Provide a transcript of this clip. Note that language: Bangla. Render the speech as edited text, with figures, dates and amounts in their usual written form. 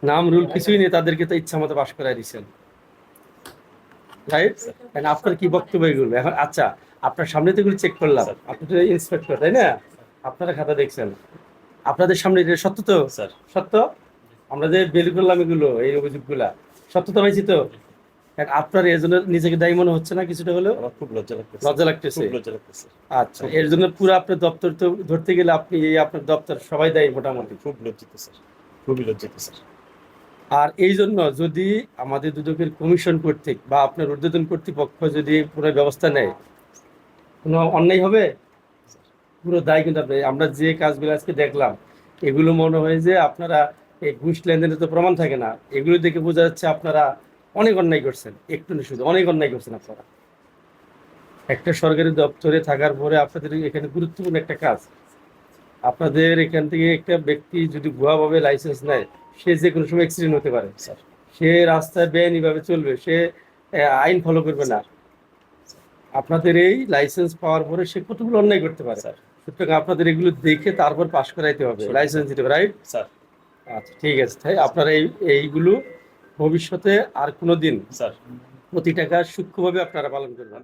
নাম রুল কিছুই নেই, তাদেরকে তো ইচ্ছা মতো পাশ করাই দিচ্ছেন, রাইট? আপনার কি বক্তব্য এগুলো এখন? আচ্ছা, আপনার সামনে তো এগুলো চেক করলাম, স্যার। আপনি তো ইন্সপেক্টর তাই না? আপনারা খাতা দেখছেন, আপনাদের সামনে এটা সত্য তো? স্যার। সত্য? আমরা যে বের করলাম এগুলো, এই অভিযোগগুলা সত্যতা পাইছি তো? এখন আপনার এর জন্য নিজেকে দায়ী মনে হচ্ছে না কিছুটা হলেও? আমার খুব লজ্জা লাগতেছে। লজ্জা লাগতেছে? খুব লজ্জা লাগতেছে। আচ্ছা, এর জন্য পুরো আপনার দপ্তর তো ধরতে গেলে আপনি, এই আপনার দপ্তর সবাই দায়ী মোটামুটি। খুব লজ্জিত স্যার, খুবই লজ্জিত স্যার। আর এই জন্য যদি আমাদের দুদকের কমিশন কর্তৃক বা আপনার ঊর্ধ্বতন কর্তৃপক্ষ যদি পুরো ব্যবস্থা নেয়, কোনো অন্যায় হবে? পুরো দায় কিন্তু আপনার। আমরা যে কাজগুলো আজকে দেখলাম, এগুলো মনে হয় যে আপনারা এই ঘুষ লেনদেনের তো প্রমাণ থাকে না, এগুলো দেখে বোঝা যাচ্ছে আপনারা অনেক অন্যায় করছেন, একটু না শুধু অনেক অন্যায় করছেন আপনারা। একটা সরকারি দপ্তরে থাকার পরে আপনাদের এখানে গুরুত্বপূর্ণ একটা কাজ, আপনাদের এখান থেকে একটা ব্যক্তি যদি ভুয়াভাবে লাইসেন্স নেয়, সে যে কোনো সময় অ্যাক্সিডেন্ট হতে পারে, স্যার। সে রাস্তায় বেআইনিভাবে চলবে, সে আইন ফলো করবে না। আপনাদের এই লাইসেন্স পাওয়ার পরে সে কতগুলো অন্যায় করতে পারে। স্যার। সুতরাং আপনাদের এগুলো দেখে তারপর পাশ করাইতে হবে, Sure, লাইসেন্স দিতে হবে, রাইট? স্যার। আচ্ছা, ঠিক আছে। তাই আপনারা এইগুলো ভবিষ্যতে আর কোনো দিন স্যার। প্রতি টাকা সূক্ষ্মভাবে আপনারা পালন করবেন।